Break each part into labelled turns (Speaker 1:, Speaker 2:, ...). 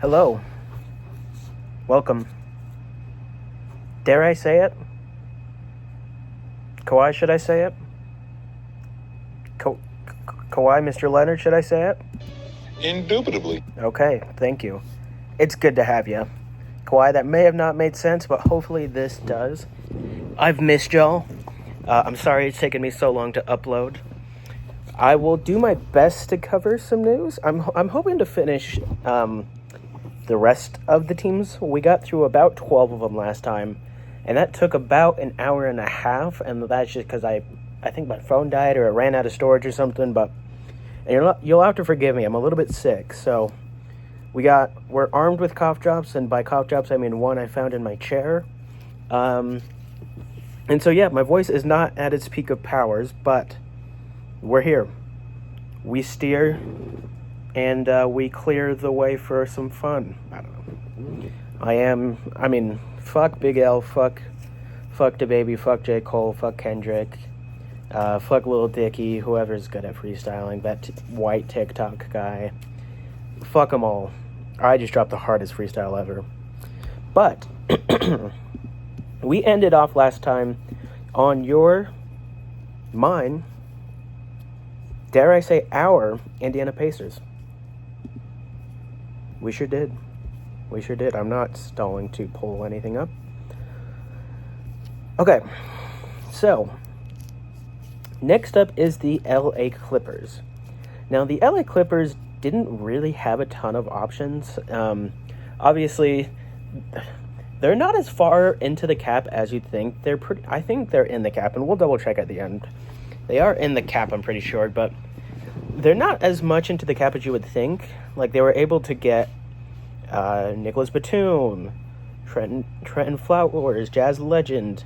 Speaker 1: Hello. Welcome. Dare I say it? Kawhi, should I say it? Kawhi, Mr. Leonard, should I say it?
Speaker 2: Indubitably.
Speaker 1: Okay, thank you. It's good to have you. Kawhi, that may have not made sense, but hopefully this does. I've missed y'all. I'm sorry it's taken me so long to upload. I will do my best to cover some news. I'm hoping to finish the rest of the teams. We got through about 12 of them last time, and that took about an hour and a half, and that's just because I think my phone died or it ran out of storage or something, but you'll have to forgive me. I'm a little bit sick, so we're armed with cough drops, and by cough drops I mean one I found in my chair. And so yeah, my voice is not at its peak of powers, but we're here. We steer, and we clear the way for some fun. I don't know. Fuck Big L, fuck DaBaby, fuck J. Cole, fuck Kendrick, fuck Lil Dicky, whoever's good at freestyling, that white TikTok guy. Fuck them all. I just dropped the hardest freestyle ever. But we ended off last time on mine, dare I say our Indiana Pacers. We sure did. I'm not stalling to pull anything up. Okay, so next up is the LA Clippers. Now, the LA Clippers didn't really have a ton of options. Obviously, they're not as far into the cap as you'd think. I think they're in the cap, and we'll double check at the end. They are in the cap, I'm pretty sure, but they're not as much into the cap as you would think. Like, they were able to get Nicholas Batum, Trenton Flowers, Jazz legend,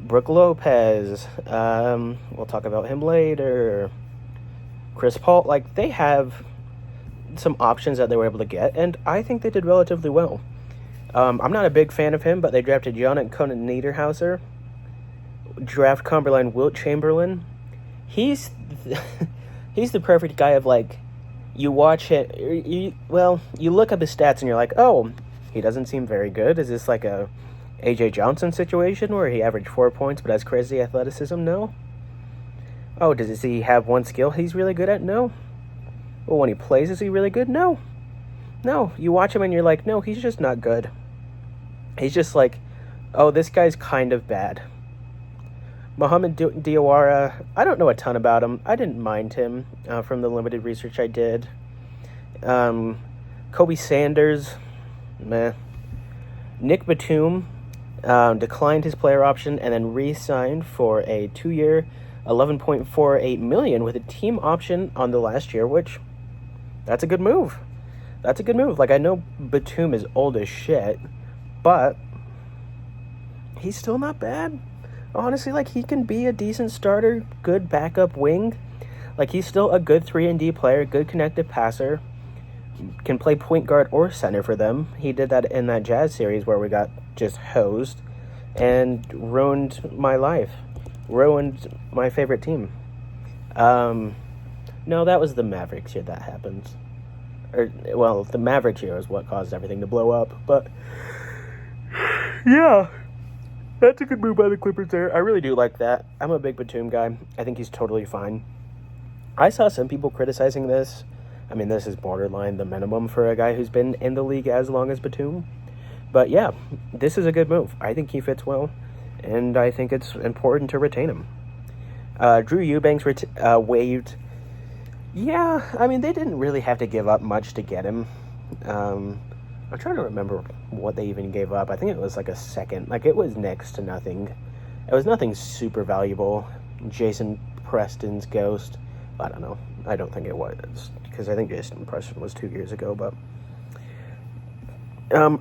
Speaker 1: Brook Lopez. We'll talk about him later. Chris Paul. Like, they have some options that they were able to get, and I think they did relatively well. I'm not a big fan of him, but they drafted Jonas Niederhauser, draft Cumberland Wilt Chamberlain. He's the perfect guy of, like, you watch it, you look at the stats and you're like, oh, he doesn't seem very good. Is this like a A.J. Johnson situation where he averaged 4 points but has crazy athleticism? No. Oh, does he have one skill he's really good at? No. Well, when he plays, is he really good? No. You watch him and you're like, no, he's just not good. He's just like, oh, this guy's kind of bad. Mohamed Diawara, I don't know a ton about him. I didn't mind him from the limited research I did. Kobe Sanders, meh. Nick Batum declined his player option and then re-signed for a 2-year, $11.48 million with a team option on the last year, which, that's a good move. Like, I know Batum is old as shit, but he's still not bad. Honestly, like, he can be a decent starter, good backup wing. Like, he's still a good 3-and-D player, good connected passer, can play point guard or center for them. He did that in that Jazz series where we got just hosed and ruined my life. Ruined my favorite team. No, that was the Mavericks year that happened. The Mavericks year is what caused everything to blow up. But, yeah, that's a good move by the Clippers there. I really do like that. I'm a big Batum guy. I think he's totally fine. I saw some people criticizing this. I mean, this is borderline the minimum for a guy who's been in the league as long as Batum. But yeah, this is a good move. I think he fits well, and I think it's important to retain him. Drew Eubanks waived. Yeah, I mean, they didn't really have to give up much to get him. I'm trying to remember what they even gave up. I think it was like a second. Like, it was next to nothing. It was nothing super valuable. Jason Preston's ghost. I don't know. I don't think it was, because I think Jason Preston was 2 years ago, but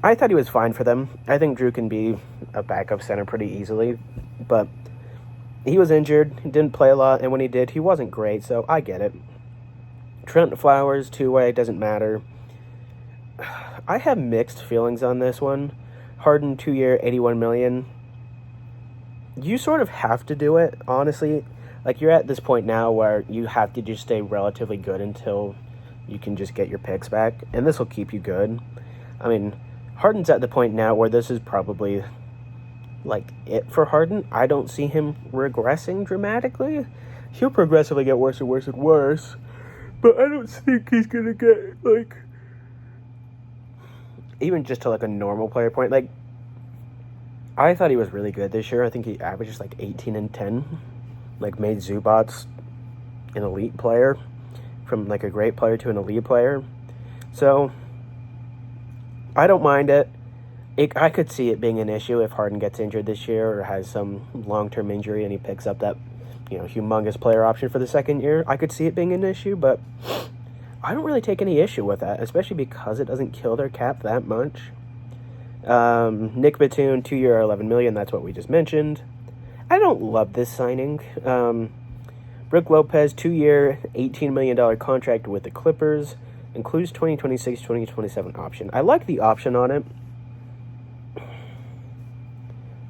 Speaker 1: I thought he was fine for them. I think Drew can be a backup center pretty easily, but he was injured. He didn't play a lot, and when he did, he wasn't great, so I get it. Trent Flowers, two-way, doesn't matter. I have mixed feelings on this one. Harden, 2-year, $81 million. You sort of have to do it, honestly. Like, you're at this point now where you have to just stay relatively good until you can just get your picks back, and this will keep you good. I mean, Harden's at the point now where this is probably like it for Harden. I don't see him regressing dramatically. He'll progressively get worse and worse and worse, but I don't think he's gonna get like even just to like a normal player point. Like, I thought he was really good this year. I think he averages like 18 and 10, like made Zubats an elite player, from like a great player to an elite player. So I don't mind it. I could see it being an issue if Harden gets injured this year or has some long-term injury and he picks up that, humongous player option for the second year. I could see it being an issue, but I don't really take any issue with that, especially because it doesn't kill their cap that much. Nick Batum, 2-year, $11 million. That's what we just mentioned. I don't love this signing. Brook Lopez, 2-year, $18 million contract with the Clippers. Includes 2026, 2027 option. I like the option on it.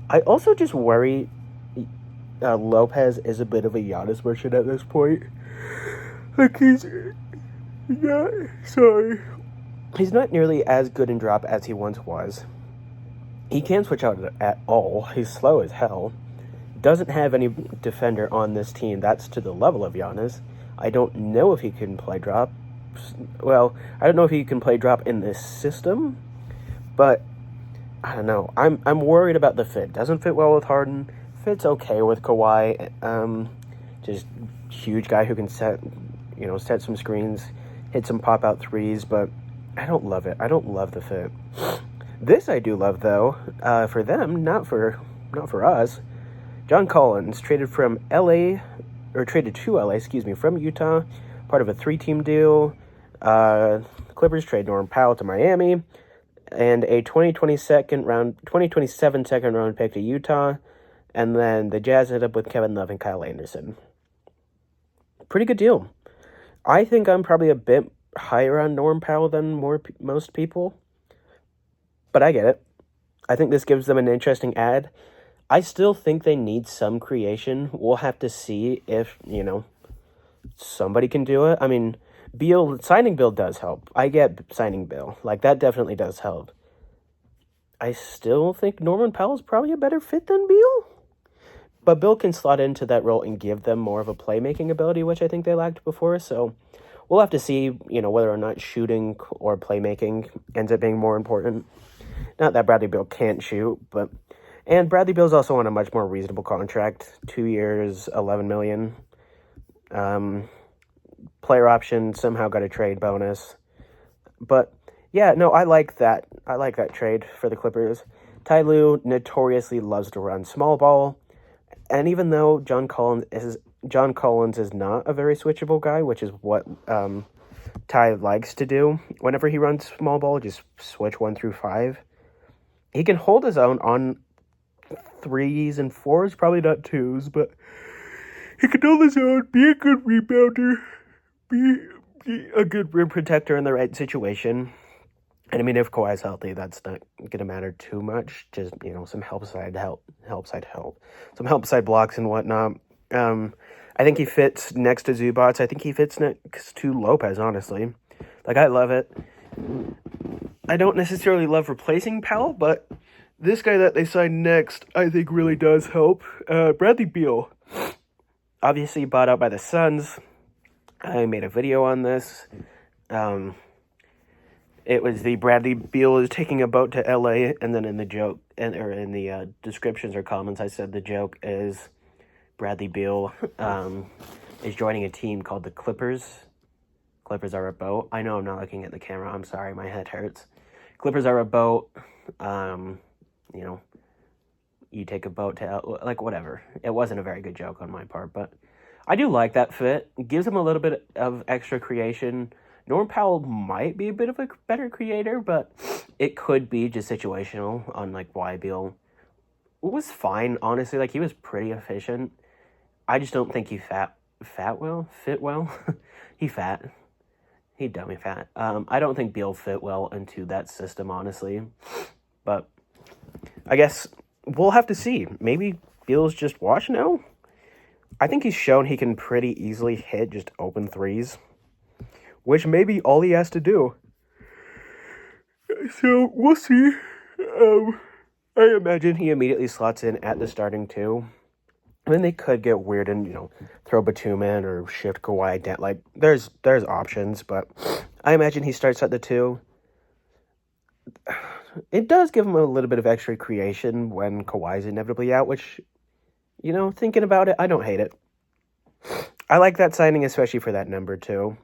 Speaker 1: I also just worry Lopez is a bit of a Giannis version at this point. Like, he's not nearly as good in drop as he once was. He can't switch out at all. He's slow as hell. Doesn't have any defender on this team that's to the level of Giannis. I don't know if he can play drop. Well, I don't know if he can play drop in this system, but I don't know. I'm worried about the fit. Doesn't fit well with Harden. Fits okay with Kawhi. Just huge guy who can set some screens, hit some pop-out threes, but I don't love it. I don't love the fit. This I do love, though, for them, not for us. John Collins, traded to LA, from Utah, part of a 3-team deal. Clippers trade Norm Powell to Miami, and a 2027 second round pick to Utah, and then the Jazz ended up with Kevin Love and Kyle Anderson. Pretty good deal. I think I'm probably a bit higher on Norm Powell than most people, but I get it. I think this gives them an interesting ad. I still think they need some creation. We'll have to see if, somebody can do it. I mean, signing Bill does help. I get signing Bill. Like, that definitely does help. I still think Norman Powell's probably a better fit than Beal. But Bill can slot into that role and give them more of a playmaking ability, which I think they lacked before. So we'll have to see, whether or not shooting or playmaking ends up being more important. Not that Bradley Beal can't shoot, and Bradley Beal's also on a much more reasonable contract. 2 years, $11 million. Player option, somehow got a trade bonus. But yeah, no, I like that. I like that trade for the Clippers. Ty Lue notoriously loves to run small ball. And even though John Collins is not a very switchable guy, which is what Ty likes to do. Whenever he runs small ball, just switch 1 through 5. He can hold his own on 3s and 4s, probably not 2s, but he can hold his own, be a good rebounder, be a good rim protector in the right situation. And I mean, if Kawhi's healthy, that's not going to matter too much. Just, some help side blocks and whatnot. I think he fits next to Zubats. I think he fits next to Lopez, honestly. Like, I love it. I don't necessarily love replacing Powell, but this guy that they signed next, I think really does help. Bradley Beal, obviously bought out by the Suns. I made a video on this. It was the Bradley Beal is taking a boat to LA, and then in the joke, or in the descriptions or comments, I said the joke is Bradley Beal is joining a team called the Clippers. Clippers are a boat. I know I'm not looking at the camera. I'm sorry, my head hurts. Clippers are a boat. You take a boat to, whatever. It wasn't a very good joke on my part, but I do like that fit. It gives him a little bit of extra creation. Norm Powell might be a bit of a better creator, but it could be just situational on, why Beal was fine, honestly. He was pretty efficient. I just don't think he fit well. He fat. He dummy fat. I don't think Beal fit well into that system, honestly. But I guess we'll have to see. Maybe Beal's just washed now. I think he's shown he can pretty easily hit just open threes, which may be all he has to do. So we'll see. I imagine he immediately slots in at the starting two. I mean, they could get weird and throw Batum in or shift Kawhi down. Like there's options, but I imagine he starts at the two. It does give him a little bit of extra creation when Kawhi's inevitably out, which thinking about it, I don't hate it. I like that signing, especially for that number too.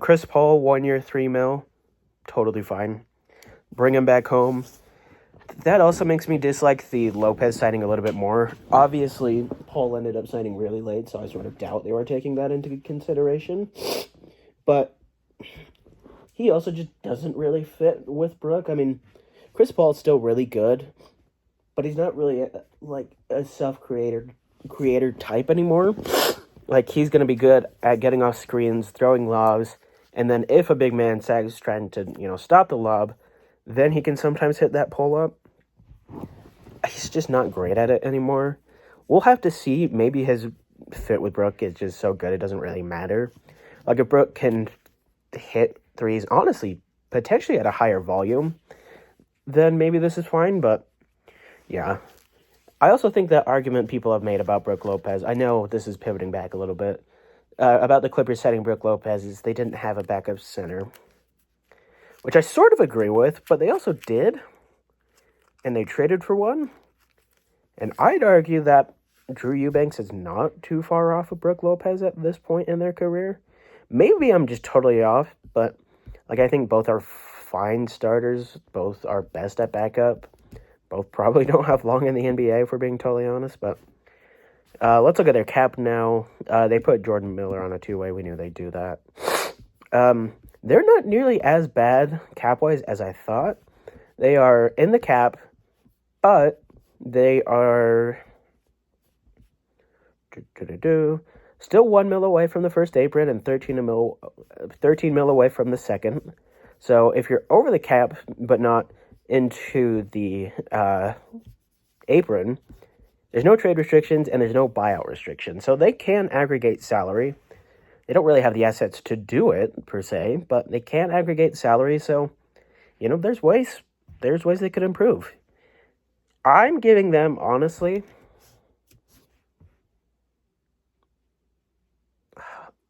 Speaker 1: Chris Paul, 1 year, $3 million, totally fine. Bring him back home. That also makes me dislike the Lopez signing a little bit more. Obviously, Paul ended up signing really late, so I sort of doubt they were taking that into consideration. But he also just doesn't really fit with Brook. I mean, Chris Paul's still really good, but he's not really a self-creator type anymore. Like, he's going to be good at getting off screens, throwing lobs, and then if a big man sags trying to, stop the lob, then he can sometimes hit that pull-up. He's just not great at it anymore. We'll have to see. Maybe his fit with Brook is just so good it doesn't really matter. Like, if Brook can hit threes, honestly, potentially at a higher volume, then maybe this is fine, but yeah. I also think that argument people have made about Brook Lopez, I know this is pivoting back a little bit, about the Clippers setting Brook Lopez is they didn't have a backup center, which I sort of agree with, but they also did, and they traded for one, and I'd argue that Drew Eubanks is not too far off of Brook Lopez at this point in their career. Maybe I'm just totally off, but I think both are fine starters, both are best at backup. Both probably don't have long in the NBA, if we're being totally honest. But let's look at their cap now. They put Jordan Miller on a two-way. We knew they'd do that. They're not nearly as bad cap-wise as I thought. They are in the cap, but they are still $1 million away from the first apron and 13 mil away from the second. So if you're over the cap, but not into the apron, there's no trade restrictions and there's no buyout restrictions. So they can aggregate salary. They don't really have the assets to do it, per se, but they can aggregate salary. So, there's ways they could improve. I'm giving them, honestly,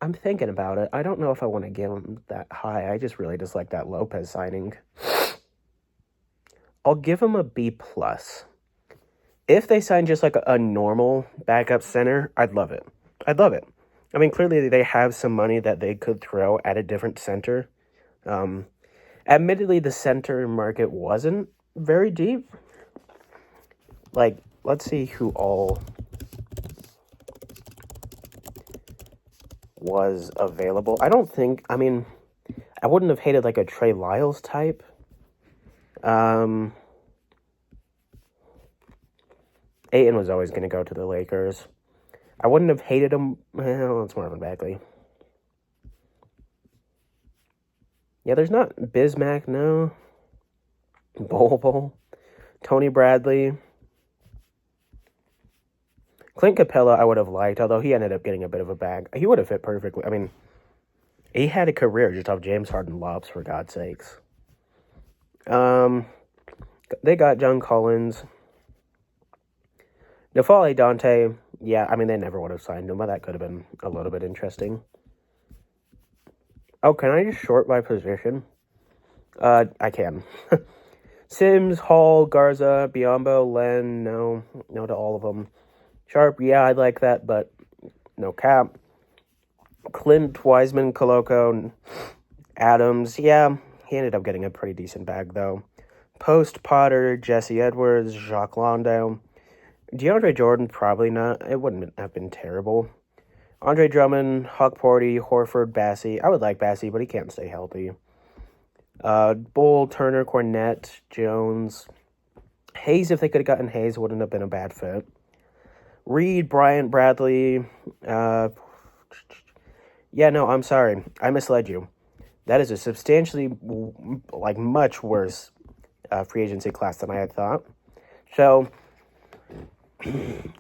Speaker 1: I'm thinking about it. I don't know if I want to give them that high. I just really dislike that Lopez signing. I'll give them a B+. If they sign just like a normal backup center, I'd love it. I mean, clearly they have some money that they could throw at a different center. Admittedly, the center market wasn't very deep. Let's see who all was available. I wouldn't have hated a Trey Lyles type. Ayton was always going to go to the Lakers. I wouldn't have hated him. Well, it's Marvin Bagley. Yeah, there's not Bismack, no. Bol. Tony Bradley. Clint Capella I would have liked, although he ended up getting a bit of a bag. He would have fit perfectly. I mean, he had a career just off James Harden lobs, for God's sakes. They got John Collins. N'Faly Dante, yeah, I mean, they never would have signed him, but that could have been a little bit interesting. Oh, can I just short by position? I can. Sims, Hall, Garza, Biyombo, Len, no to all of them. Sharp, yeah, I'd like that, but no cap. Clint, Wiseman, Koloko, Adams, yeah, he ended up getting a pretty decent bag, though. Post, Potter, Jesse Edwards, Jacques Landale. DeAndre Jordan, probably not. It wouldn't have been terrible. Andre Drummond, Huck Porty, Horford, Bassey. I would like Bassey, but he can't stay healthy. Bull, Turner, Cornette, Jones. Hayes, if they could have gotten Hayes, wouldn't have been a bad fit. Reed, Bryant, Bradley. Yeah, no, I'm sorry. I misled you. That is a substantially, much worse free agency class than I had thought. So,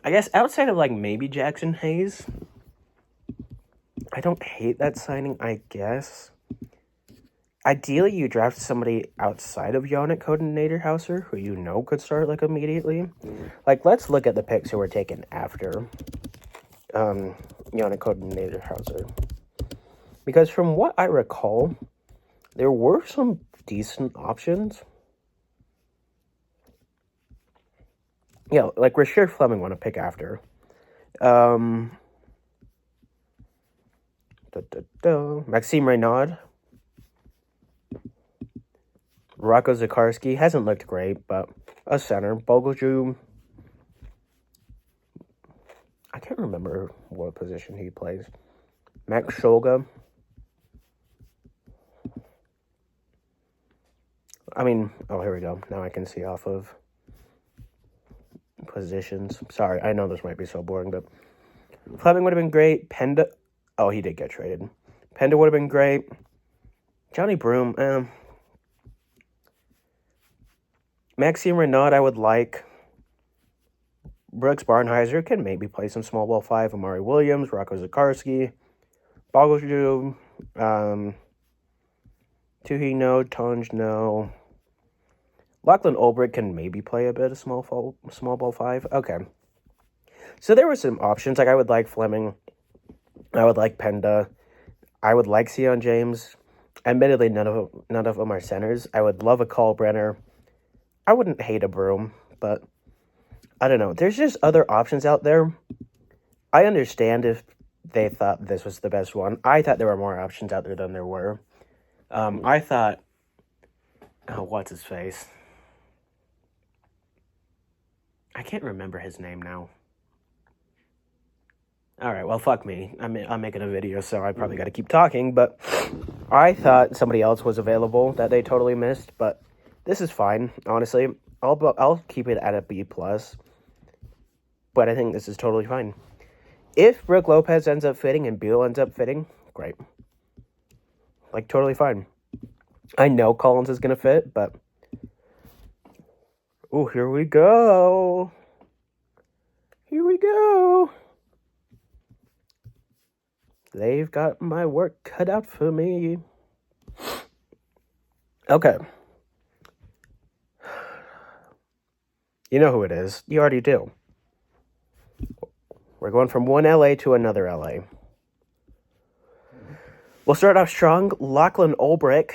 Speaker 1: I guess outside of, maybe Jackson Hayes, I don't hate that signing, I guess. Ideally, you draft somebody outside of Yannick Coden-Naderhauser who you know could start like immediately. Like, let's look at the picks who were taken after Yannick Coden-Naderhauser. Because from what I recall, there were some decent options. Yeah, like Rasheer Fleming want to pick after. Maxime Reynaud. Rocco Zakarski hasn't looked great, but a center. Bogoju. I can't remember what position he plays. Max Scholga. I mean, oh, here we go. Now I can see off of positions. Sorry, I know this might be so boring, but Fleming would have been great. Penda. Oh, he did get traded. Penda would have been great. Johnny Broom. Maxime Reynaud, I would like. Brooks Barnheiser can maybe play some small ball 5. Amari Williams, Rocco Zakarski, Bogoju, Tuhi no, Tonj no. Lachlan Olbrich can maybe play a bit of small ball 5. Okay. So there were some options. Like, I would like Fleming. I would like Penda. I would like Sion James. Admittedly, none of them are centers. I would love a Kalbrenner. I wouldn't hate a Broom, but I don't know. There's just other options out there. I understand if they thought this was the best one. I thought there were more options out there than there were. I thought, what's his face? I can't remember his name now. All right, well, fuck me. I'm making a video, so I probably got to keep talking, but I thought somebody else was available that they totally missed, but this is fine, honestly. I'll keep it at a B+, but I think this is totally fine. If Brook Lopez ends up fitting and Beal ends up fitting, great. Like, totally fine. I know Collins is going to fit, but... Oh, here we go. Here we go. They've got my work cut out for me. Okay. You know who it is. You already do. We're going from one LA to another LA. We'll start off strong. Lachlan Olbrich,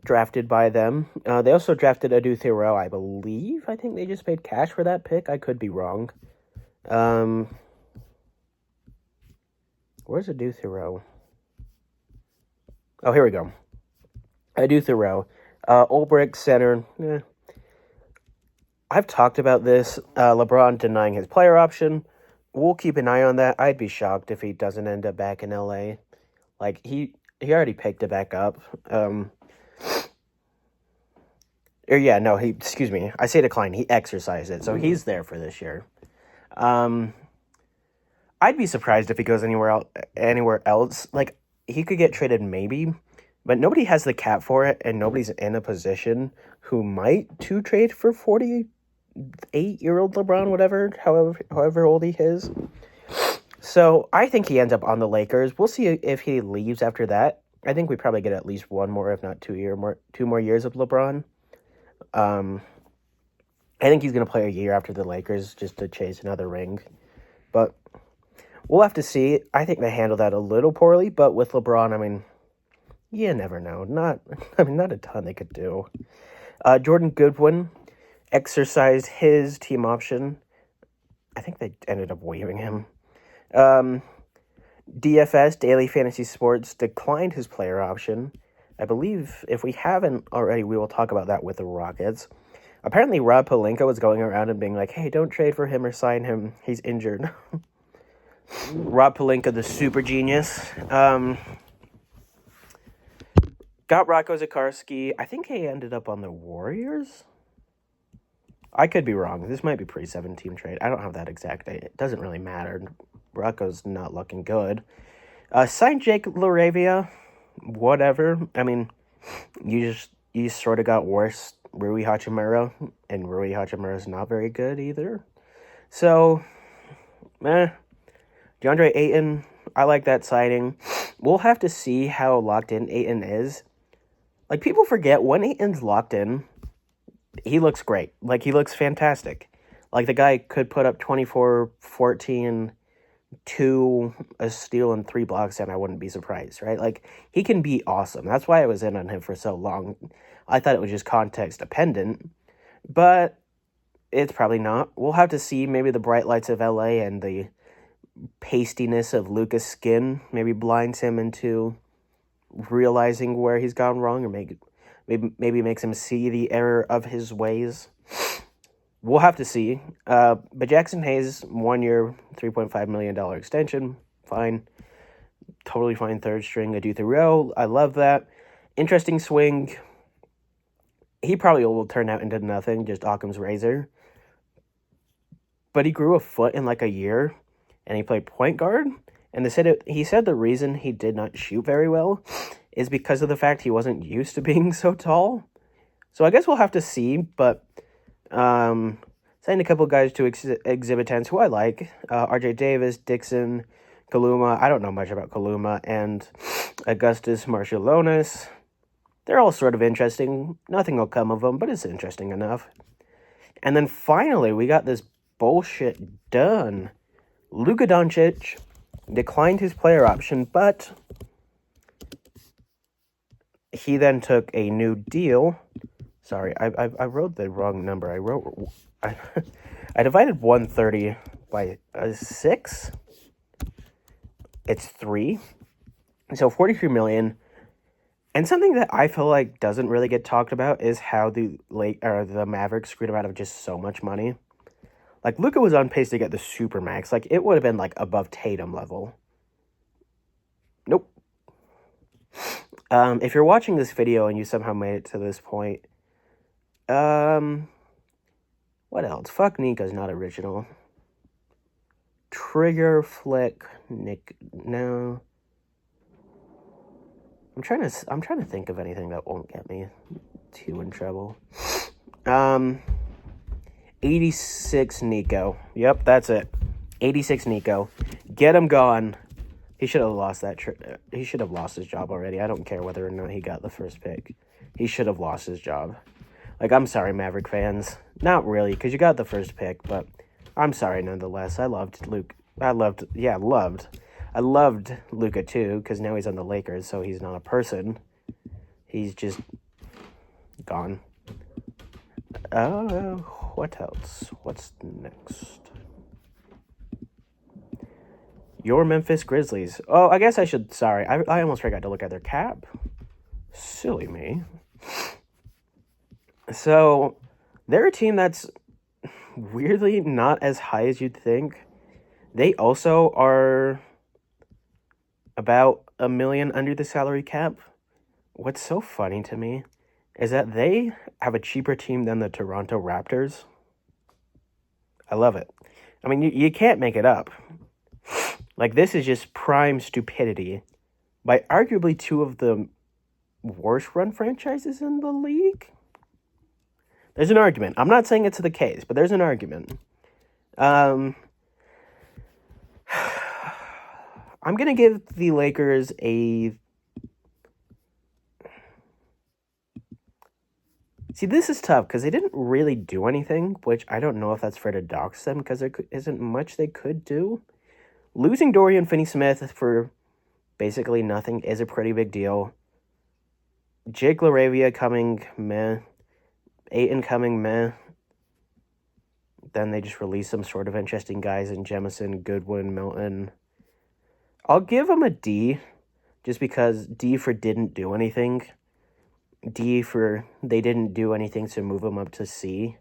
Speaker 1: drafted by them. They also drafted Adu Thoreau, I believe. I think they just paid cash for that pick. I could be wrong. Where's Adu Thoreau? Oh, here we go. Adu Thoreau. Olbrich, center. I've talked about this. LeBron denying his player option. We'll keep an eye on that. I'd be shocked if he doesn't end up back in LA. Like, he already picked it back up. Excuse me. I say decline. He exercised it, so he's there for this year. I'd be surprised if he goes anywhere else. Like, he could get traded maybe, but nobody has the cap for it, and nobody's in a position who might to trade for 48-year-old LeBron, however old he is. So I think he ends up on the Lakers. We'll see if he leaves after that. I think we probably get at least one more, if not 2 more years of LeBron. I think he's going to play a year after the Lakers just to chase another ring. But we'll have to see. I think they handled that a little poorly, but with LeBron, I mean, you never know. Not a ton they could do. Jordan Goodwin exercised his team option. I think they ended up waiving him. DFS, Daily Fantasy Sports, declined his player option. I believe if we haven't already, we will talk about that with the Rockets. Apparently, Rob Pelinka was going around and being like, hey, don't trade for him or sign him. He's injured. Rob Pelinka, the super genius. Got Rocco Zakarski. I think he ended up on the Warriors. I could be wrong. This might be pre-17 trade. I don't have that exact date. It doesn't really matter. Rocco's not looking good. Signed Jake LaRavia. Whatever. I mean, you sort of got worse Rui Hachimura, and Rui Hachimura's not very good either. So, DeAndre Ayton, I like that signing. We'll have to see how locked in Ayton is. Like, people forget when Ayton's locked in, he looks great. Like, he looks fantastic. Like, the guy could put up 24, 14, 2, a steal, and 3 blocks, and I wouldn't be surprised, right? Like, he can be awesome. That's why I was in on him for so long. I thought it was just context dependent, but it's probably not. We'll have to see. Maybe the bright lights of LA and the pastiness of Luka's skin maybe blinds him into realizing where he's gone wrong, or maybe makes him see the error of his ways. We'll have to see. But Jackson Hayes, 1 year, $3.5 million extension. Fine. Totally fine third string. Adu Thoreau. I love that. Interesting swing. He probably will turn out into nothing, just Occam's razor. But he grew a foot in like a year, and he played point guard. And he said the reason he did not shoot very well is because of the fact he wasn't used to being so tall. So I guess we'll have to see, but signed a couple guys to Exhibit 10s who I like. RJ Davis, Dixon, Kaluma. I don't know much about Kaluma. And Augustus Marciulionis. They're all sort of interesting. Nothing will come of them, but it's interesting enough. And then finally, we got this bullshit done. Luka Doncic declined his player option, but he then took a new deal. Sorry, I wrote the wrong number. I divided 130 by 6. It's 3. So $43 million. And something that I feel like doesn't really get talked about is how the Mavericks screwed him out of just so much money. Like, Luka was on pace to get the Supermax. Like, it would have been, like, above Tatum level. Nope. If you're watching this video and you somehow made it to this point, what else? Fuck Nico's not original. Trigger, Flick, Nick, no. I'm trying to think of anything that won't get me too in trouble. 86 Nico. Yep, that's it. 86 Nico. Get him gone. He should have lost that. He should have lost his job already. I don't care whether or not he got the first pick. He should have lost his job. Like, I'm sorry, Maverick fans. Not really, because you got the first pick, but I'm sorry nonetheless. I loved Luke. I loved Luka too, because now he's on the Lakers, so he's not a person. He's just gone. What else? What's next? Your Memphis Grizzlies. Oh, I guess I should... Sorry, I almost forgot to look at their cap. Silly me. So, they're a team that's weirdly not as high as you'd think. They also are about $1 million under the salary cap. What's so funny to me is that they have a cheaper team than the Toronto Raptors. I love it. I mean, you can't make it up. Like, this is just prime stupidity by arguably two of the worst run franchises in the league. There's an argument. I'm not saying it's the case, but there's an argument. I'm going to give the Lakers a... See, this is tough because they didn't really do anything, which I don't know if that's fair to dox them because there isn't much they could do. Losing Dorian Finney-Smith for basically nothing is a pretty big deal. Jake LaRavia coming, meh. Ayton coming, meh. Then they just released some sort of interesting guys in Jemison, Goodwin, Milton. I'll give them a D, just because D for didn't do anything. D for they didn't do anything to move them up to C.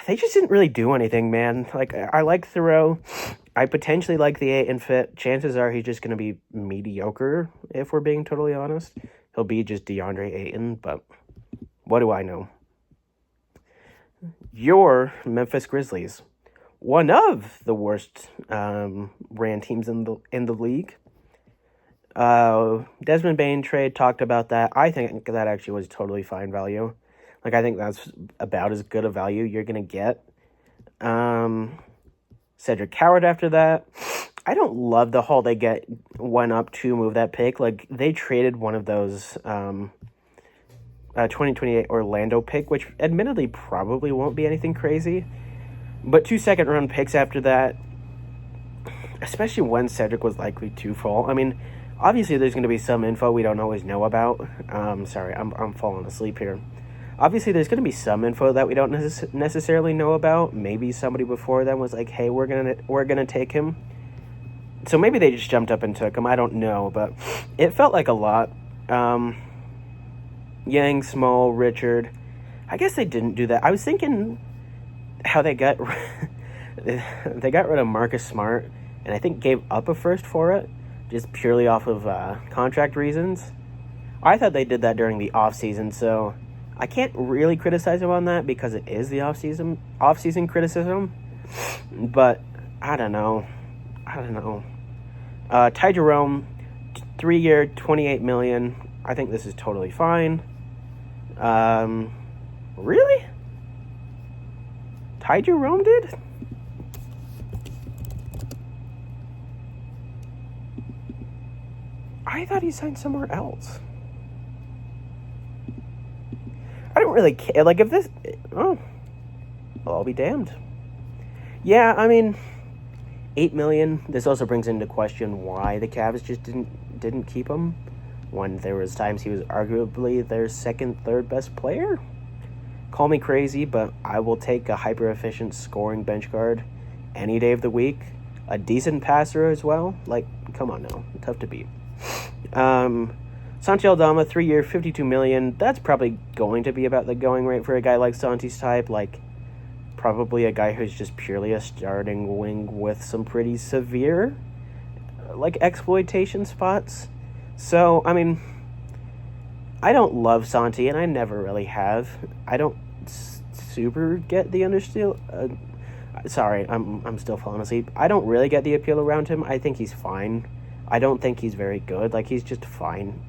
Speaker 1: They just didn't really do anything, man. Like, I like Thoreau. I potentially like the Ayton fit. Chances are he's just going to be mediocre, if we're being totally honest. He'll be just DeAndre Ayton, but what do I know? Your Memphis Grizzlies, one of the worst ran teams in the league. Desmond Bane trade, talked about that. I think that actually was totally fine value. Like, I think that's about as good a value you're going to get. Cedric Howard after that. I don't love the haul they went up to move that pick. Like, they traded one of those 2028 Orlando pick, which admittedly probably won't be anything crazy. But 2 second-round picks after that, especially when Cedric was likely to fall. I mean, obviously there's going to be some info we don't always know about. Sorry, I'm falling asleep here. Obviously there's going to be some info that we don't necessarily know about. Maybe somebody before them was like, hey, we're gonna take him. So maybe they just jumped up and took him. I don't know, but it felt like a lot. Yang, Small, Richard. I guess they didn't do that. I was thinking how they got rid of Marcus Smart, and I think gave up a first for it, just purely off of contract reasons. I thought they did that during the offseason, so I can't really criticize them on that because it is the off-season criticism. But I don't know. Ty Jerome, 3-year, $28 million. I think this is totally fine. Really? Ty Jerome did? I thought he signed somewhere else. I don't really care. Like, if this... Oh. Well, I'll be damned. Yeah, I mean... $8 million. This also brings into question why the Cavs just didn't keep him when there was times he was arguably their second, third best player. Call me crazy, but I will take a hyper-efficient scoring bench guard any day of the week. A decent passer as well. Like, come on now. Tough to beat. Santi Aldama, 3-year, $52 million. That's probably going to be about the going rate for a guy like Santi's type. Like, probably a guy who's just purely a starting wing with some pretty severe, like, exploitation spots. So, I mean, I don't love Santi, and I never really have. I don't super get the sorry, I'm still falling asleep. I don't really get the appeal around him. I think he's fine. I don't think he's very good. Like, he's just fine.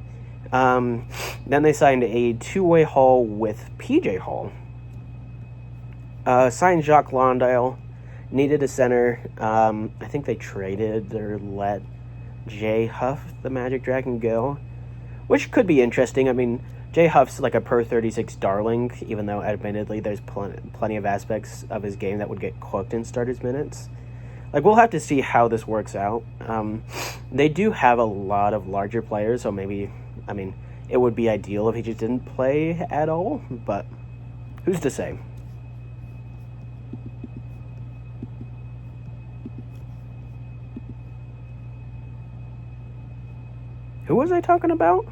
Speaker 1: Then they signed a 2-way haul with PJ Hall. Signed Jacques Landale. Needed a center. I think they traded or let Jay Huff, the Magic Dragon, go, which could be interesting. I mean, Jay Huff's like a per 36 darling, even though admittedly there's plenty of aspects of his game that would get cooked in starters minutes. Like, we'll have to see how this works out. They do have a lot of larger players, so maybe, I mean, it would be ideal if he just didn't play at all, but who's to say? Who was I talking about?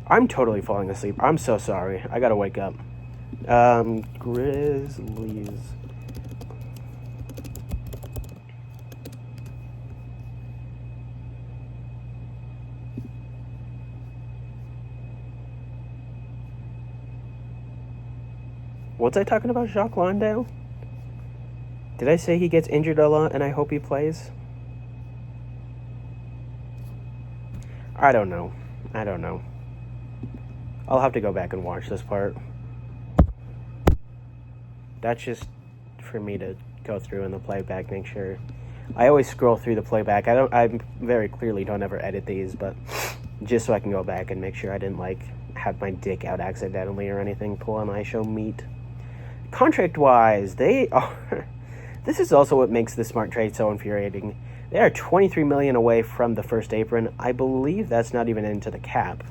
Speaker 1: I'm totally falling asleep. I'm so sorry. I gotta wake up. Grizzlies. Was I talking about Jacques Landale? Did I say he gets injured a lot and I hope he plays? I don't know. I'll have to go back and watch this part. That's just for me to go through in the playback, make sure. I always scroll through the playback. I very clearly don't ever edit these, but just so I can go back and make sure I didn't, like, have my dick out accidentally or anything, pull on iShow meat. Contract-wise, they are... This is also what makes the Smart trade so infuriating. They are $23 million away from the first apron. I believe that's not even into the cap.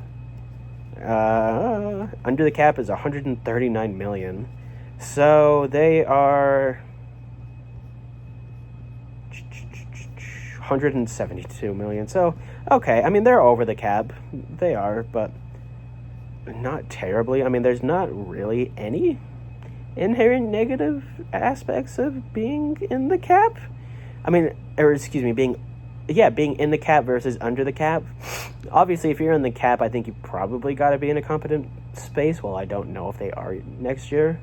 Speaker 1: Under the cap is $139 million. So they are $172 million. So, okay, I mean, they're over the cap. They are, but not terribly. I mean, there's not really any inherent negative aspects of being in the cap. I mean, being in the cap versus under the cap. Obviously, if you're in the cap, I think you probably got to be in a competent space. Well, I don't know if they are next year.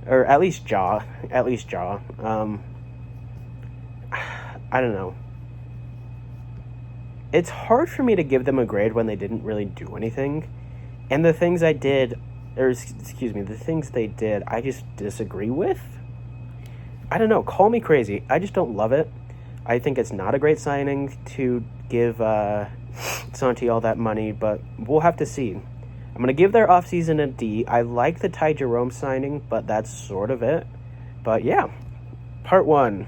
Speaker 1: Or at least Jaw. I don't know. It's hard for me to give them a grade when they didn't really do anything. And the things the things they did, I just disagree with. I don't know, call me crazy. I just don't love it. I think it's not a great signing to give Santi all that money, but we'll have to see. I'm going to give their offseason a D. I like the Ty Jerome signing, but that's sort of it. But yeah, part 1.